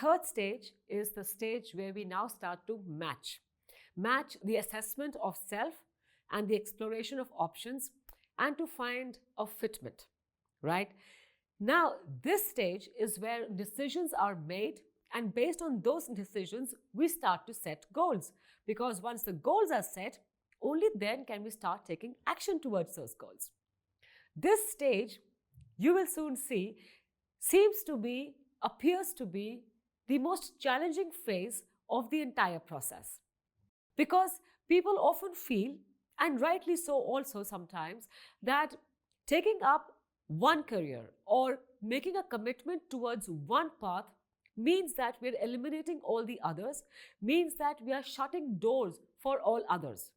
third stage is the stage where we now start to match the assessment of self and the exploration of options and to find a fitment, right? Now, this stage is where decisions are made, and based on those decisions, we start to set goals. Because once the goals are set, only then can we start taking action towards those goals. This stage, you will soon see, appears to be the most challenging phase of the entire process. Because people often feel, and rightly so also sometimes, that taking up one career or making a commitment towards one path means that we're eliminating all the others, means that we are shutting doors for all others.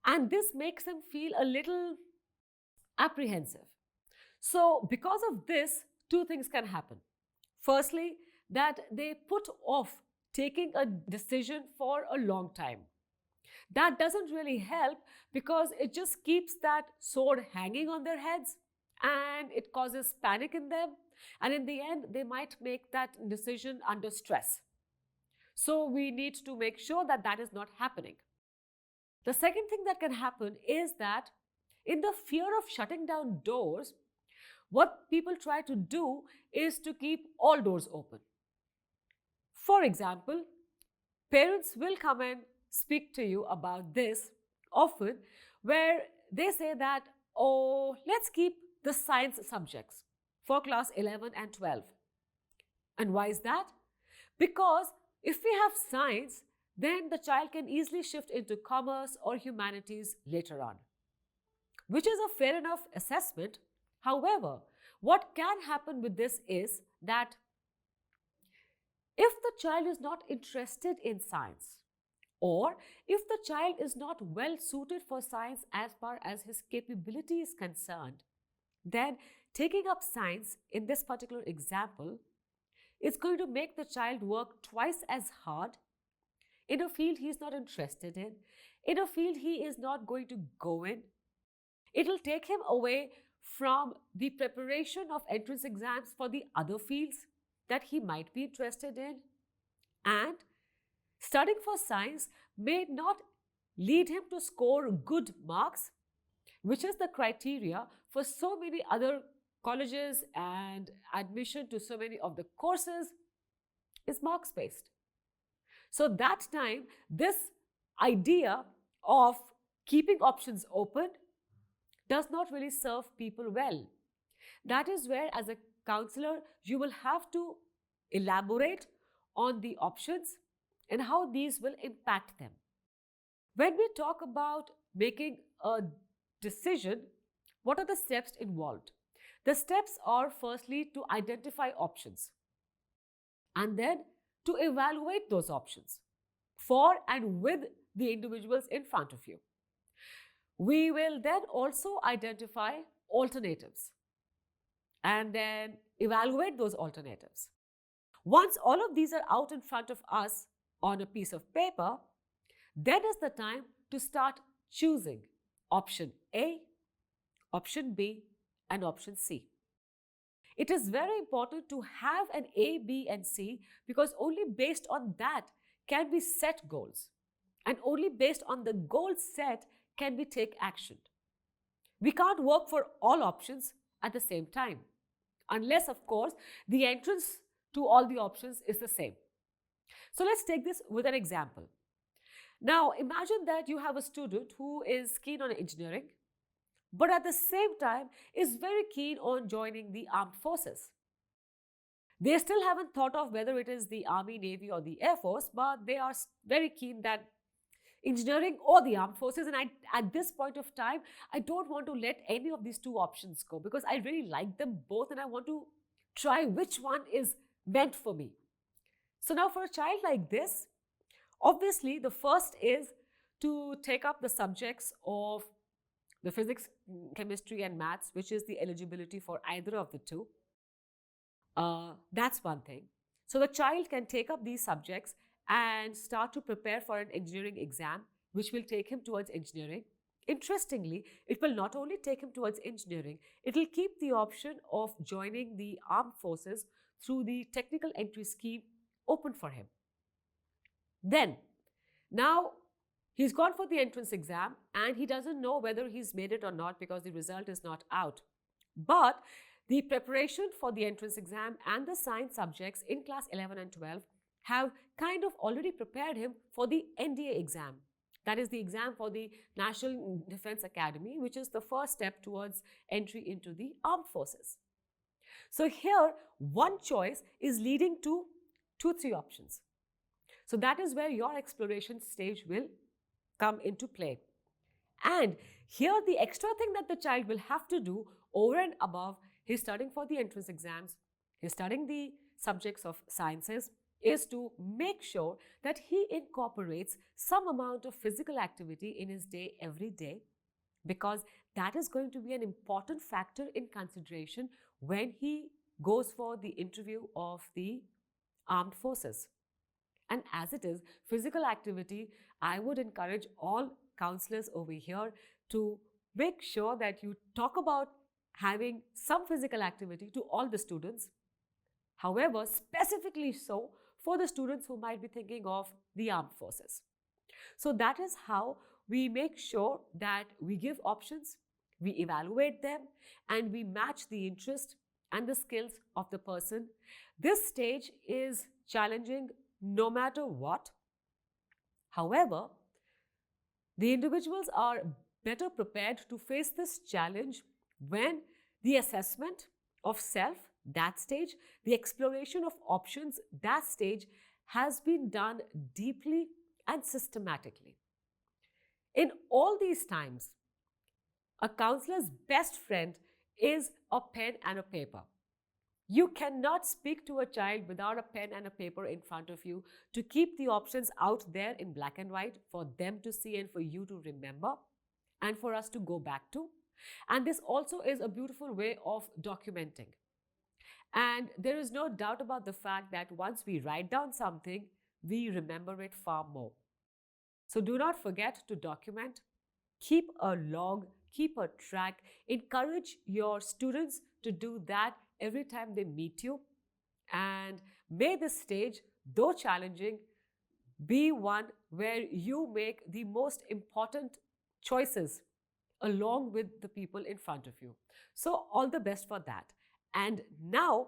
And this makes them feel a little apprehensive. So, because of this, two things can happen. Firstly, that they put off taking a decision for a long time. That doesn't really help because it just keeps that sword hanging on their heads and it causes panic in them. And in the end, they might make that decision under stress. So we need to make sure that that is not happening. The second thing that can happen is that in the fear of shutting down doors, what people try to do is to keep all doors open. For example, parents will come and speak to you about this often, where they say that, oh, let's keep the science subjects for class 11 and 12. And why is that? Because if we have science, then the child can easily shift into commerce or humanities later on, which is a fair enough assessment. However, what can happen with this is that if the child is not interested in science, or if the child is not well suited for science as far as his capability is concerned, then taking up science in this particular example is going to make the child work twice as hard in a field he is not interested in a field he is not going to go in. It'll take him away from the preparation of entrance exams for the other fields that he might be interested in. And studying for science may not lead him to score good marks, which is the criteria for so many other colleges, and admission to so many of the courses is marks based. So that time, this idea of keeping options open does not really serve people well. That is where, as a counselor, you will have to elaborate on the options and how these will impact them. When we talk about making a decision, what are the steps involved? The steps are firstly to identify options and then to evaluate those options for and with the individuals in front of you. We will then also identify alternatives and then evaluate those alternatives. Once all of these are out in front of us on a piece of paper, then is the time to start choosing option A, option B, and option C. It is very important to have an A, B, and C because only based on that can we set goals. And only based on the goals set can we take action. We can't work for all options at the same time, unless, of course, the entrance to all the options is the same. So let's take this with an example. Now, imagine that you have a student who is keen on engineering, but at the same time is very keen on joining the armed forces. They still haven't thought of whether it is the Army, Navy, or the Air Force, but they are very keen that engineering or the armed forces. And at this point of time, I don't want to let any of these two options go because I really like them both and I want to try which one is meant for me. So now for a child like this, obviously the first is to take up the subjects of the physics, chemistry, and maths, which is the eligibility for either of the two. That's one thing. So the child can take up these subjects and start to prepare for an engineering exam, which will take him towards engineering. Interestingly, it will not only take him towards engineering, it will keep the option of joining the armed forces through the technical entry scheme open for him. Then, now he's gone for the entrance exam and he doesn't know whether he's made it or not because the result is not out. But the preparation for the entrance exam and the science subjects in class 11 and 12 have kind of already prepared him for the NDA exam. That is the exam for the National Defense Academy, which is the first step towards entry into the armed forces. So here, one choice is leading to 2-3 options. So that is where your exploration stage will come into play. And here, the extra thing that the child will have to do over and above his studying for the entrance exams, his studying the subjects of sciences, is to make sure that he incorporates some amount of physical activity in his day every day, because that is going to be an important factor in consideration when he goes for the interview of the armed forces. And as it is, physical activity, I would encourage all counselors over here to make sure that you talk about having some physical activity to all the students. However, specifically so for the students who might be thinking of the armed forces. So that is how we make sure that we give options, we evaluate them, and we match the interest and the skills of the person. This stage is challenging no matter what. However, the individuals are better prepared to face this challenge when the assessment of self, that stage, the exploration of options, that stage, has been done deeply and systematically. In all these times, a counselor's best friend is a pen and a paper. You cannot speak to a child without a pen and a paper in front of you to keep the options out there in black and white for them to see and for you to remember and for us to go back to. And this also is a beautiful way of documenting. And there is no doubt about the fact that once we write down something, we remember it far more. So do not forget to document, keep a log, keep a track, encourage your students to do that every time they meet you. And may this stage, though challenging, be one where you make the most important choices along with the people in front of you. So all the best for that. And now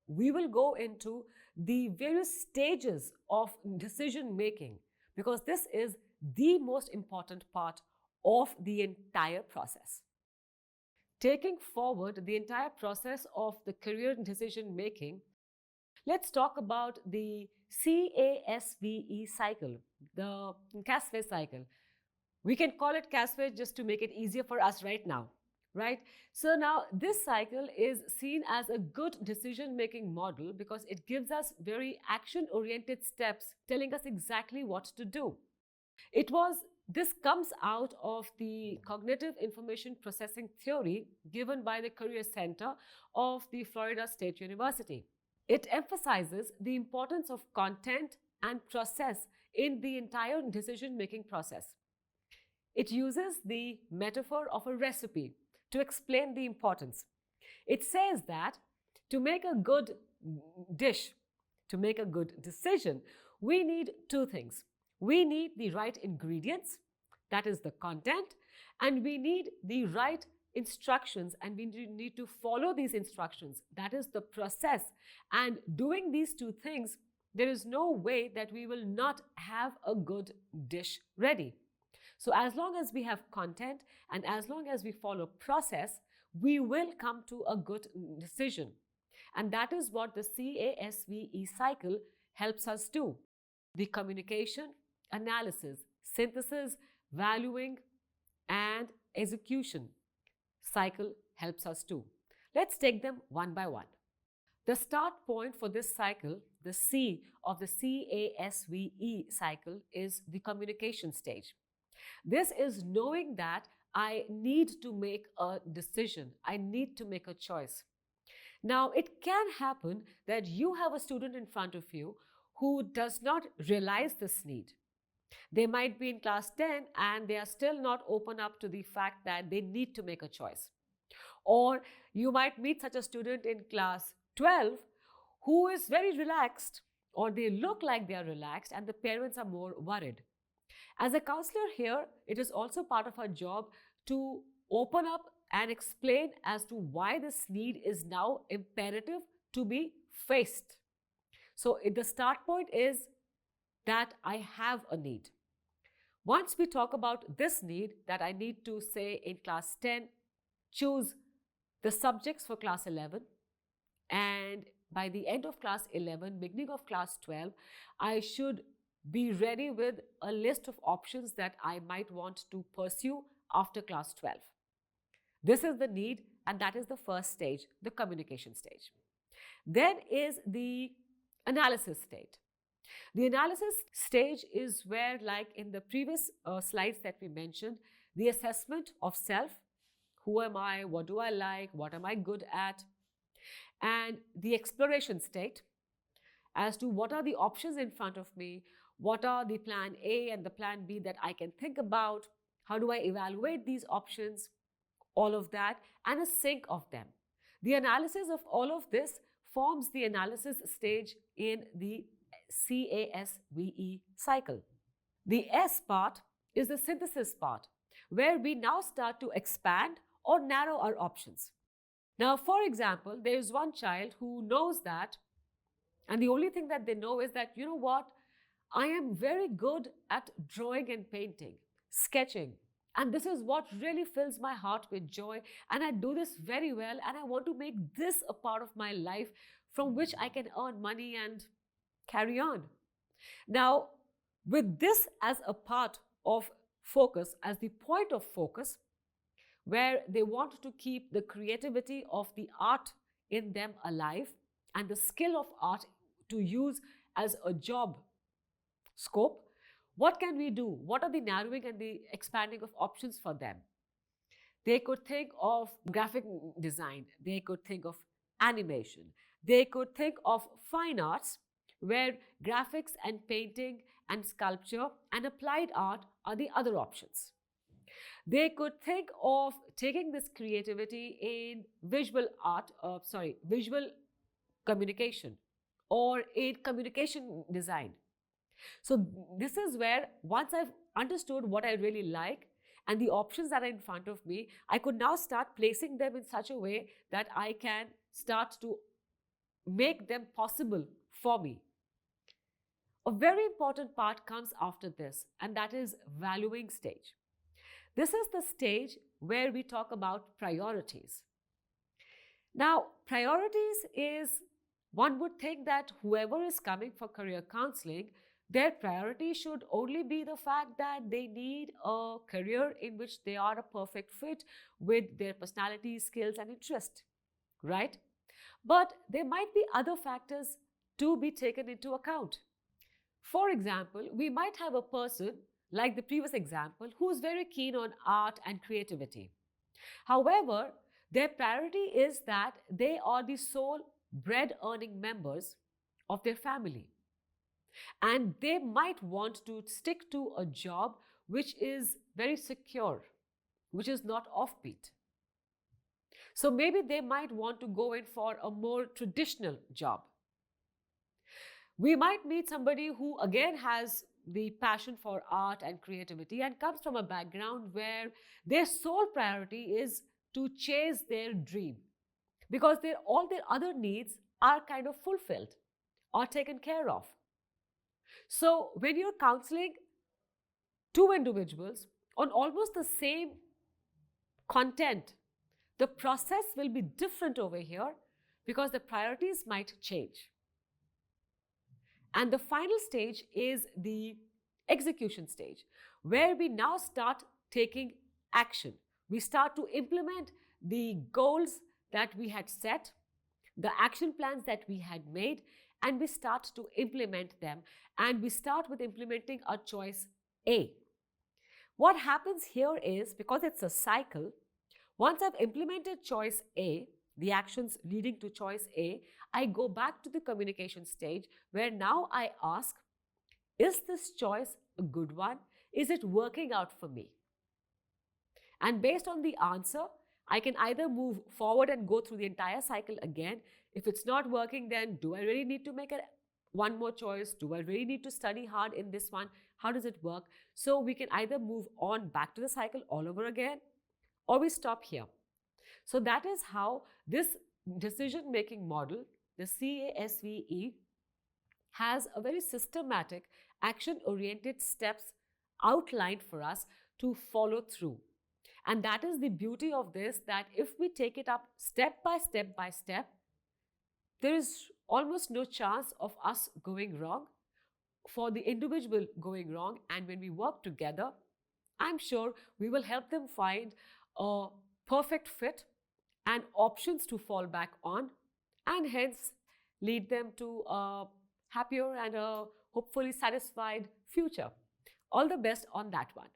we will go into the various stages of decision making, because this is the most important part of the entire process. Taking forward the entire process of the career decision making, let's talk about the CASVE cycle, the CASVE cycle. We can call it CASVE just to make it easier for us right now, right? So now this cycle is seen as a good decision-making model because it gives us very action-oriented steps telling us exactly what to do. This comes out of the cognitive information processing theory given by the Career Center of the Florida State University. It emphasizes the importance of content and process in the entire decision-making process. It uses the metaphor of a recipe to explain the importance. It says that to make a good dish, to make a good decision, we need two things. We need the right ingredients, that is the content, and we need the right instructions, and we need to follow these instructions, that is the process. And doing these two things, there is no way that we will not have a good dish ready. So as long as we have content and as long as we follow process, we will come to a good decision. And that is what the CASVE cycle helps us do. The communication, analysis, synthesis, valuing, and execution cycle helps us do. Let's take them one by one. The start point for this cycle, the C of the CASVE cycle, is the communication stage. This is knowing that I need to make a decision. I need to make a choice. Now, it can happen that you have a student in front of you who does not realize this need. They might be in class 10 and they are still not open up to the fact that they need to make a choice. Or you might meet such a student in class 12 who is very relaxed, or they look like they are relaxed, and the parents are more worried. As a counselor here, it is also part of our job to open up and explain as to why this need is now imperative to be faced. So the start point is that I have a need. Once we talk about this need, that I need to say in class 10, choose the subjects for class 11, and by the end of class 11, beginning of class 12, I should be ready with a list of options that I might want to pursue after class 12. This is the need, and that is the first stage, the communication stage. Then is the analysis stage. The analysis stage is where, like in the previous slides that we mentioned, the assessment of self, who am I, what do I like, what am I good at, and the exploration state as to what are the options in front of me, what are the plan A and the plan B that I can think about, how do I evaluate these options, all of that, and a sync of them. The analysis of all of this forms the analysis stage in the CASVE cycle. The S part is the synthesis part, where we now start to expand or narrow our options. Now, for example, there is one child who knows that, and the only thing that they know is that, you know what, I am very good at drawing and painting, sketching, and this is what really fills my heart with joy, and I do this very well, and I want to make this a part of my life from which I can earn money and carry on. Now, with this as a part of focus, as the point of focus, where they want to keep the creativity of the art in them alive and the skill of art to use as a job scope, what can we do? What are the narrowing and the expanding of options for them? They could think of graphic design, they could think of animation, they could think of fine arts, where graphics and painting and sculpture and applied art are the other options. They could think of taking this creativity in visual communication or in communication design. So this is where, once I've understood what I really like and the options that are in front of me, I could now start placing them in such a way that I can start to make them possible for me. A very important part comes after this, and that is valuing stage. This is the stage where we talk about priorities. Now, priorities is, one would think that whoever is coming for career counseling, their priority should only be the fact that they need a career in which they are a perfect fit with their personality, skills, and interest, right? But there might be other factors to be taken into account. For example, we might have a person, like the previous example, who is very keen on art and creativity. However, their priority is that they are the sole bread-earning members of their family. And they might want to stick to a job which is very secure, which is not offbeat. So maybe they might want to go in for a more traditional job. We might meet somebody who again has the passion for art and creativity and comes from a background where their sole priority is to chase their dream, because all their other needs are kind of fulfilled or taken care of. So when you're counseling two individuals on almost the same content, the process will be different over here because the priorities might change. And the final stage is the execution stage, where we now start taking action. We start to implement the goals that we had set, the action plans that we had made, and we start to implement them. And we start with implementing our choice A. What happens here is, because it's a cycle, once I've implemented choice A, the actions leading to choice A, I go back to the communication stage where now I ask, is this choice a good one? Is it working out for me? And based on the answer, I can either move forward and go through the entire cycle again. If it's not working, then do I really need to make one more choice? Do I really need to study hard in this one? How does it work? So we can either move on back to the cycle all over again, or we stop here. So that is how this decision-making model, the CASVE, has a very systematic, action-oriented steps outlined for us to follow through. And that is the beauty of this, that if we take it up step by step by step, there is almost no chance of us going wrong, for the individual going wrong. And when we work together, I'm sure we will help them find a perfect fit and options to fall back on, and hence lead them to a happier and a hopefully satisfied future. All the best on that one.